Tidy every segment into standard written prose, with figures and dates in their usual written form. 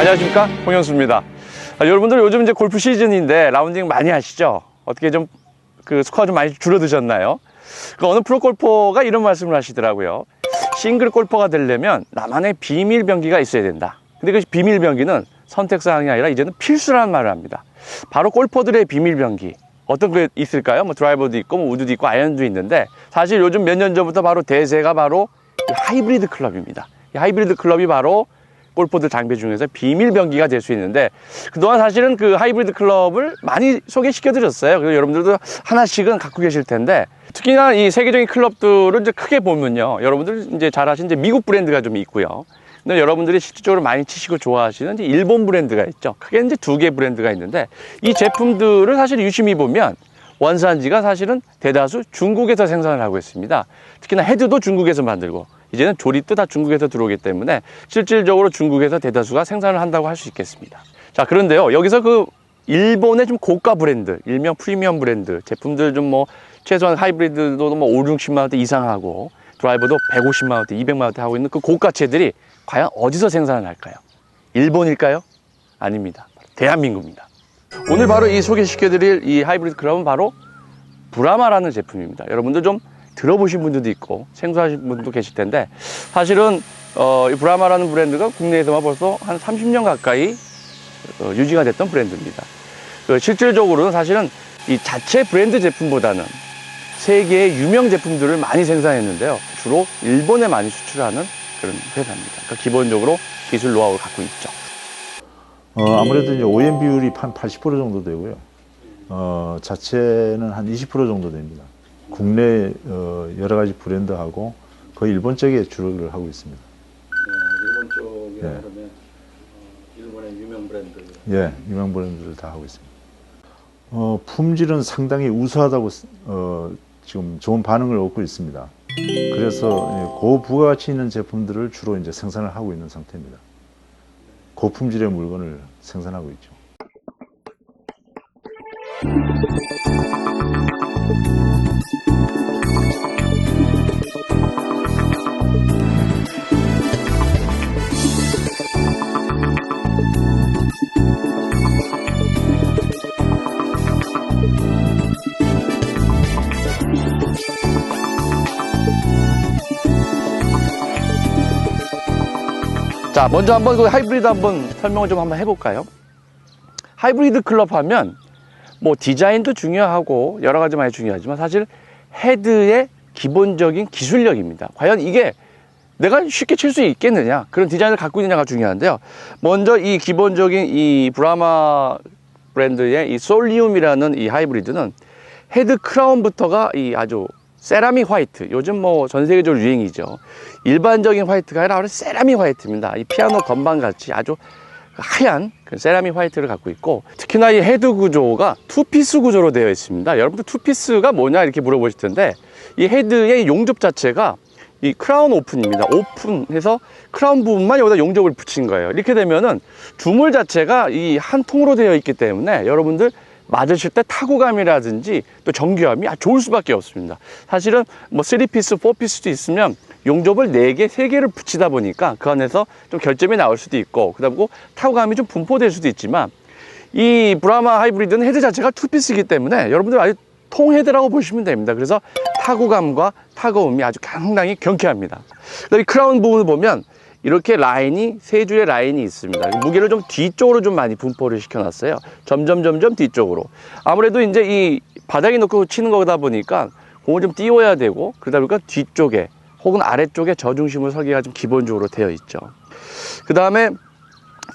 안녕하십니까, 홍현수입니다. 여러분들 요즘 이제 골프 시즌인데 라운딩 많이 하시죠? 어떻게 좀 그 스코어 좀 많이 줄어드셨나요? 어느 프로 골퍼가 이런 말씀을 하시더라고요. 싱글 골퍼가 되려면 나만의 비밀 병기가 있어야 된다. 근데 그 비밀 병기는 선택사항이 아니라 이제는 필수라는 말을 합니다. 바로 골퍼들의 비밀 병기. 어떤 게 있을까요? 뭐 드라이버도 있고, 뭐 우드도 있고, 아이언도 있는데, 사실 요즘 몇 년 전부터 바로 대세가 바로 이 하이브리드 클럽입니다. 이 하이브리드 클럽이 바로 골퍼들 장비 중에서 비밀 병기가 될 수 있는데, 그동안 사실은 그 하이브리드 클럽을 많이 소개시켜 드렸어요. 그래서 여러분들도 하나씩은 갖고 계실 텐데, 특히나 이 세계적인 클럽들을 이제 크게 보면요, 여러분들 이제 잘 아시는 이제 미국 브랜드가 좀 있고요. 근데 여러분들이 실질적으로 많이 치시고 좋아하시는 이제 일본 브랜드가 있죠. 크게 이제 두 개 브랜드가 있는데, 이 제품들을 사실 유심히 보면 원산지가 사실은 대다수 중국에서 생산을 하고 있습니다. 특히나 헤드도 중국에서 만들고, 이제는 조립도 다 중국에서 들어오기 때문에 실질적으로 중국에서 대다수가 생산을 한다고 할 수 있겠습니다. 자, 그런데요, 여기서 그 일본의 좀 고가 브랜드, 일명 프리미엄 브랜드 제품들 좀 뭐 최소한 하이브리드도 뭐 5, 60만 원대 이상 하고 드라이버도 150만 원대, 200만 원대 하고 있는 그 고가체들이 과연 어디서 생산을 할까요? 일본일까요? 아닙니다. 대한민국입니다. 오늘 바로 이 소개시켜드릴 이 하이브리드 클럽은 바로 브라마라는 제품입니다. 여러분들 좀 들어보신 분들도 있고 생소하신 분도 계실 텐데, 사실은 이 브라마라는 브랜드가 국내에서만 벌써 한 30년 가까이 유지가 됐던 브랜드입니다. 실질적으로는 사실은 이 자체 브랜드 제품보다는 세계의 유명 제품들을 많이 생산했는데요, 주로 일본에 많이 수출하는 그런 회사입니다. 그러니까 기본적으로 기술 노하우를 갖고 있죠. 아무래도 이제 OEM 비율이 한 80% 정도 되고요. 자체는 한 20% 정도 됩니다. 국내 여러 가지 브랜드하고 거의 일본 쪽에 주력을 하고 있습니다. 일본 쪽에 그러면 일본의 유명 브랜드. 예, 유명 브랜드를 다 하고 있습니다. 품질은 상당히 우수하다고 지금 좋은 반응을 얻고 있습니다. 그래서 고부가가치 있는 제품들을 주로 이제 생산을 하고 있는 상태입니다. 고품질의 물건을 생산하고 있죠. 자, 먼저 한번 그 하이브리드 한번 설명을 좀 한번 해볼까요? 하이브리드 클럽 하면 뭐 디자인도 중요하고 여러 가지 많이 중요하지만 사실 헤드의 기본적인 기술력입니다. 과연 이게 내가 쉽게 칠 수 있겠느냐, 그런 디자인을 갖고 있느냐가 중요한데요. 먼저 이 기본적인 이 브라마 브랜드의 이 솔리움이라는 이 하이브리드는 헤드 크라운부터가 이 아주 세라믹 화이트, 요즘 뭐 전 세계적으로 유행이죠. 일반적인 화이트가 아니라 세라믹 화이트입니다. 이 피아노 건반 같이 아주 하얀 그 세라믹 화이트를 갖고 있고, 특히나 이 헤드 구조가 투피스 구조로 되어 있습니다. 여러분들 투피스가 뭐냐 이렇게 물어보실 텐데, 이 헤드의 용접 자체가 이 크라운 오픈입니다. 오픈해서 크라운 부분만 여기다 용접을 붙인 거예요. 이렇게 되면은 주물 자체가 이 한 통으로 되어 있기 때문에 여러분들 맞으실 때 타구감이라든지 또 정교함이 아주 좋을 수밖에 없습니다. 사실은 뭐 3피스, 4피스도 있으면 용접을 4개, 3개를 붙이다 보니까 그 안에서 좀 결점이 나올 수도 있고, 그다음에 타구감이 좀 분포될 수도 있지만, 이 브라마 하이브리드는 헤드 자체가 2피스이기 때문에 여러분들 아주 통헤드라고 보시면 됩니다. 그래서 타구감과 타구음이 아주 상당히 경쾌합니다. 그다음에 크라운 부분을 보면 이렇게 라인이, 3줄의 라인이 있습니다. 무게를 좀 뒤쪽으로 좀 많이 분포를 시켜놨어요. 점점 뒤쪽으로. 아무래도 이제 이 바닥에 놓고 치는 거다 보니까 공을 좀 띄워야 되고, 그러다 보니까 뒤쪽에 혹은 아래쪽에 저중심으로 설계가 좀 기본적으로 되어 있죠. 그 다음에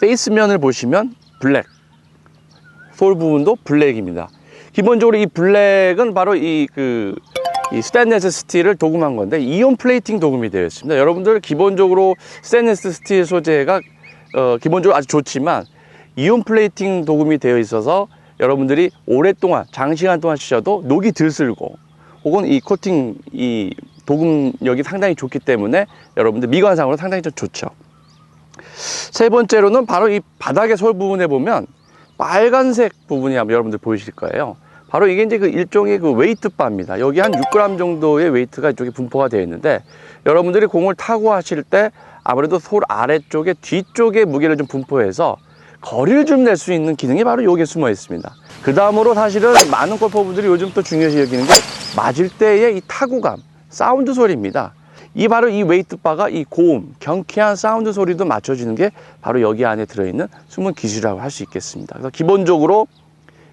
페이스면을 보시면 블랙, 솔 부분도 블랙입니다. 기본적으로 이 블랙은 바로 이 스테인리스 스틸을 도금한 건데, 이온 플레이팅 도금이 되어 있습니다. 여러분들 기본적으로 스테인리스 스틸 소재가 기본적으로 아주 좋지만 이온 플레이팅 도금이 되어 있어서 여러분들이 오랫동안 장시간 동안 치셔도 녹이 덜 슬고, 혹은 이 코팅 이 도금력이 상당히 좋기 때문에 여러분들 미관상으로 상당히 좀 좋죠. 세 번째로는 바로 이 바닥의 솔 부분에 보면 빨간색 부분이 여러분들 보이실 거예요. 바로 이게 이제 그 일종의 그 웨이트 바입니다. 여기 한 6g 정도의 웨이트가 이쪽에 분포가 되어 있는데, 여러분들이 공을 타고 하실 때 아무래도 솔 아래쪽에 뒤쪽에 무게를 좀 분포해서 거리를 좀 낼 수 있는 기능이 바로 여기에 숨어 있습니다. 그 다음으로 사실은 많은 골퍼분들이 요즘 또 중요시 여기는 게 맞을 때의 이 타구감, 사운드 소리입니다. 이 바로 이 웨이트 바가 이 고음, 경쾌한 사운드 소리도 맞춰주는 게 바로 여기 안에 들어있는 숨은 기술이라고 할 수 있겠습니다. 그래서 기본적으로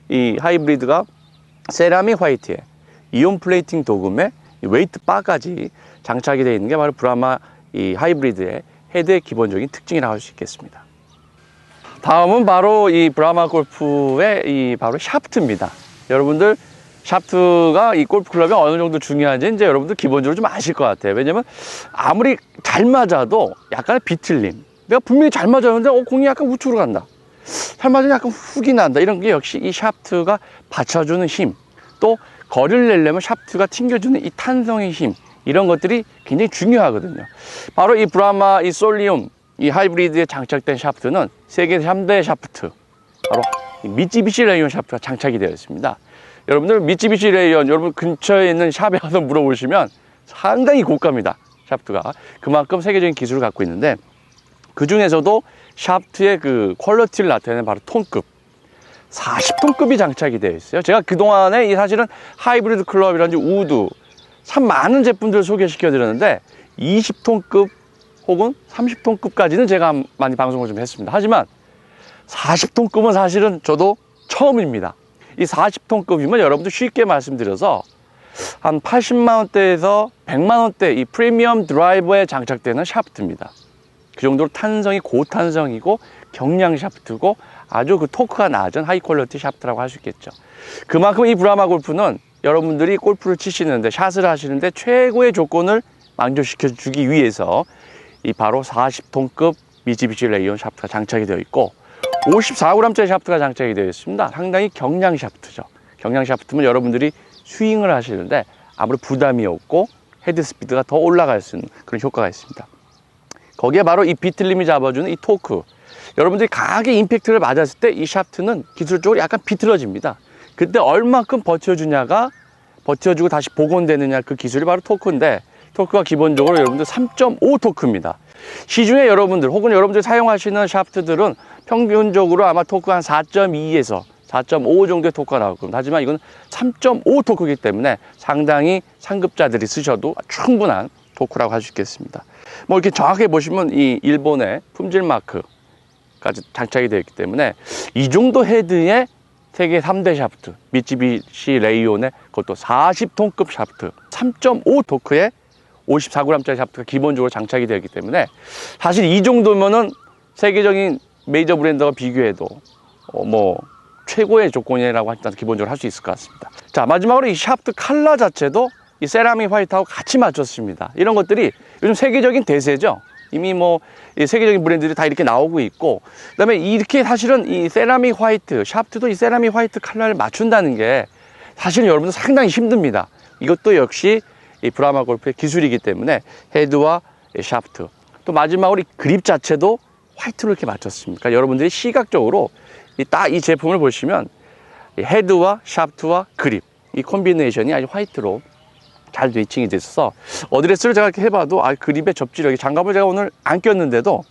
이 하이브리드가 세라믹 화이트에 이온 플레이팅 도금에 웨이트 바까지 장착이 되어 있는 게 바로 브라마 이 하이브리드의 헤드의 기본적인 특징이라고 할 수 있겠습니다. 다음은 바로 이 브라마 골프의 이 바로 샤프트입니다. 여러분들 샤프트가 이 골프 클럽에 어느 정도 중요한지 이제 여러분들 기본적으로 좀 아실 것 같아요. 왜냐면 아무리 잘 맞아도 약간의 비틀림. 내가 분명히 잘 맞았는데 공이 약간 우측으로 간다. 잘 맞으면 약간 훅이 난다. 이런 게 역시 이 샤프트가 받쳐주는 힘. 또 거리를 내려면 샤프트가 튕겨주는 이 탄성의 힘. 이런 것들이 굉장히 중요하거든요. 바로 이 브라마 이 솔리움 이 하이브리드에 장착된 샤프트는 세계 3대 샤프트, 바로 이 미쯔비시 레이온 샤프트가 장착이 되어 있습니다. 여러분들 미쯔비시 레이온 여러분 근처에 있는 샵에 가서 물어보시면 상당히 고가입니다. 샤프트가 그만큼 세계적인 기술을 갖고 있는데, 그 중에서도 샤프트의 그 퀄리티를 나타내는 바로 톤급 40톤급이 장착이 되어 있어요. 제가 그동안에 이 사실은 하이브리드 클럽이라든지 우드 참 많은 제품들을 소개시켜 드렸는데 20톤급 혹은 30톤급까지는 제가 많이 방송을 좀 했습니다. 하지만 40톤급은 사실은 저도 처음입니다. 이 40톤급이면 여러분들 쉽게 말씀드려서 한 80만 원대에서 100만 원대 이 프리미엄 드라이버에 장착되는 샤프트입니다. 그 정도로 탄성이 고탄성이고 경량 샤프트고 아주 그 토크가 낮은 하이 퀄리티 샤프트라고 할 수 있겠죠. 그만큼 이 브라마 골프는 여러분들이 골프를 치시는데 샷을 하시는데 최고의 조건을 만족시켜 주기 위해서 이 바로 40톤급 미쯔비시 레이온 샤프트가 장착이 되어 있고 54g짜리 샤프트가 장착이 되어 있습니다. 상당히 경량 샤프트죠. 경량 샤프트면 여러분들이 스윙을 하시는데 아무래도 부담이 없고 헤드 스피드가 더 올라갈 수 있는 그런 효과가 있습니다. 거기에 바로 이 비틀림이 잡아주는 이 토크. 여러분들이 강하게 임팩트를 맞았을 때 이 샤프트는 기술적으로 약간 비틀어집니다. 그때 얼만큼 버텨주냐가 버텨주고 다시 복원되느냐, 그 기술이 바로 토크인데, 토크가 기본적으로 여러분들 3.5 토크입니다. 시중에 여러분들 혹은 여러분들이 사용하시는 샤프트들은 평균적으로 아마 토크가 한 4.2에서 4.5 정도의 토크가 나올 겁니다. 하지만 이건 3.5 토크이기 때문에 상당히 상급자들이 쓰셔도 충분한 토크라고 할 수 있겠습니다. 뭐 이렇게 정확하게 보시면 이 일본의 품질 마크까지 장착이 되어 있기 때문에 이 정도 헤드의 세계 3대 샤프트, 미쯔비시 레이온의 그것도 40톤급 샤프트, 3.5 토크에 54g짜리 샤프트가 기본적으로 장착이 되어 있기 때문에 사실 이 정도면은 세계적인 메이저 브랜드와 비교해도 뭐 최고의 조건이라고 일단 기본적으로 할 수 있을 것 같습니다. 자, 마지막으로 이 샤프트 컬러 자체도 이 세라믹 화이트하고 같이 맞췄습니다. 이런 것들이 요즘 세계적인 대세죠. 이미 뭐 세계적인 브랜드들이 다 이렇게 나오고 있고, 그다음에 이렇게 사실은 이 세라믹 화이트 샤프트도 이 세라믹 화이트 컬러를 맞춘다는 게 사실 여러분들 상당히 힘듭니다. 이것도 역시 이 브라마 골프의 기술이기 때문에 헤드와 샤프트, 또 마지막으로 이 그립 자체도 화이트로 이렇게 맞췄습니다. 그러니까 여러분들이 시각적으로 딱 이 제품을 보시면 이 헤드와 샤프트와 그립 이 콤비네이션이 아주 화이트로 잘 매칭이 됐어서 어드레스를 제가 이렇게 해봐도 그립의 접지력이, 장갑을 제가 오늘 안 꼈는데도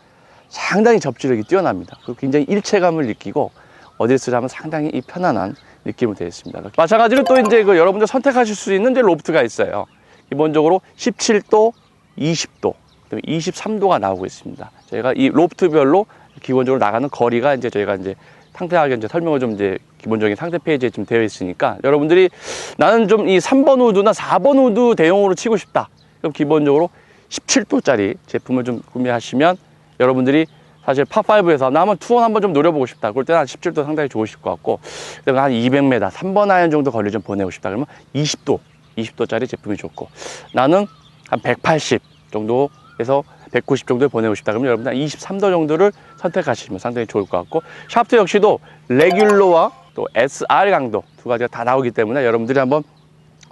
상당히 접지력이 뛰어납니다. 그리고 굉장히 일체감을 느끼고 어드레스를 하면 상당히 이 편안한 느낌으로 되어 있습니다. 마찬가지로 또 이제 그 여러분들 선택하실 수 있는 이제 로프트가 있어요. 기본적으로 17도, 20도, 23도가 나오고 있습니다. 저희가 이 로프트별로 기본적으로 나가는 거리가 이제 저희가 이제 상세하게 이제 설명을 좀 이제 기본적인 상세 페이지에 좀 되어 있으니까, 여러분들이 나는 좀 이 3번 우드나 4번 우드 대용으로 치고 싶다. 그럼 기본적으로 17도짜리 제품을 좀 구매하시면 여러분들이 사실 파5에서 나 한번 투원 한번 좀 노려보고 싶다. 그럴 때는 한 17도 상당히 좋으실 것 같고, 그다음에 한 200m, 3번 아이언 정도 거리 좀 보내고 싶다. 그러면 20도짜리 제품이 좋고, 나는 한 180 정도에서 190 정도에 보내고 싶다. 그러면 여러분들 23도 정도를 선택하시면 상당히 좋을 것 같고, 샤프트 역시도 레귤러와 또 SR 강도 두 가지가 다 나오기 때문에 여러분들이 한번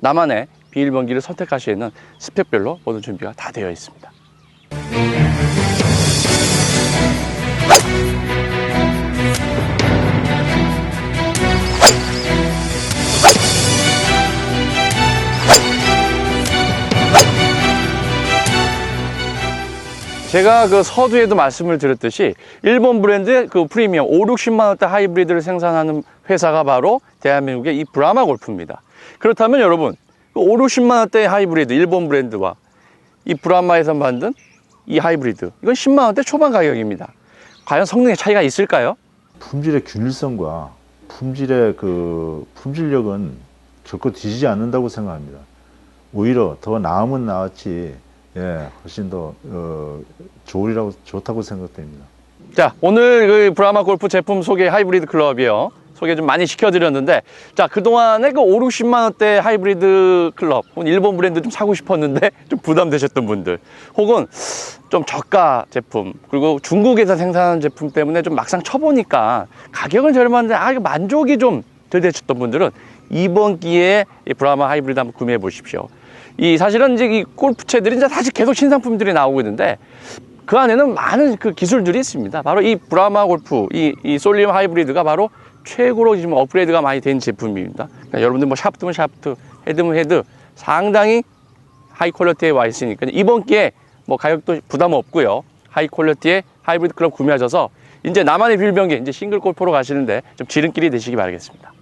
나만의 비닐번기를 선택할 수 있는 스펙별로 모든 준비가 다 되어 있습니다. 제가 그 서두에도 말씀을 드렸듯이 일본 브랜드의 그 프리미엄 5, 60만 원대 하이브리드를 생산하는 회사가 바로 대한민국의 이 브라마 골프입니다. 그렇다면 여러분, 그 5, 60만 원대 하이브리드 일본 브랜드와 이 브라마에서 만든 이 하이브리드, 이건 10만 원대 초반 가격입니다. 과연 성능의 차이가 있을까요? 품질의 균일성과 품질의 품질력은 결코 뒤지지 않는다고 생각합니다. 오히려 더 나으면 나았지, 훨씬 더 좋다고 생각됩니다. 자, 오늘 그 브라마 골프 제품 소개 하이브리드 클럽이요. 소개 좀 많이 시켜드렸는데, 자, 그동안에 그 5, 60만 원대 하이브리드 클럽, 혹은 일본 브랜드 좀 사고 싶었는데 좀 부담되셨던 분들, 혹은 좀 저가 제품, 그리고 중국에서 생산하는 제품 때문에 좀 막상 쳐보니까 가격은 저렴한데, 이거 만족이 좀 덜 되셨던 분들은 이번 기회에 이 브라마 하이브리드 한번 구매해 보십시오. 사실은 이제 이 골프채들이 이제 사실 계속 신상품들이 나오고 있는데, 그 안에는 많은 그 기술들이 있습니다. 바로 이 브라마 골프, 이 솔리움 하이브리드가 바로 최고로 지금 업그레이드가 많이 된 제품입니다. 그러니까 여러분들 뭐 샤프트면 샤프트, 헤드면 헤드, 상당히 하이 퀄리티에 와 있으니까 이번 기회에 뭐 가격도 부담 없고요. 하이 퀄리티의 하이브리드 클럽 구매하셔서 이제 나만의 빌병기, 이제 싱글 골프로 가시는데 좀 지름길이 되시기 바라겠습니다.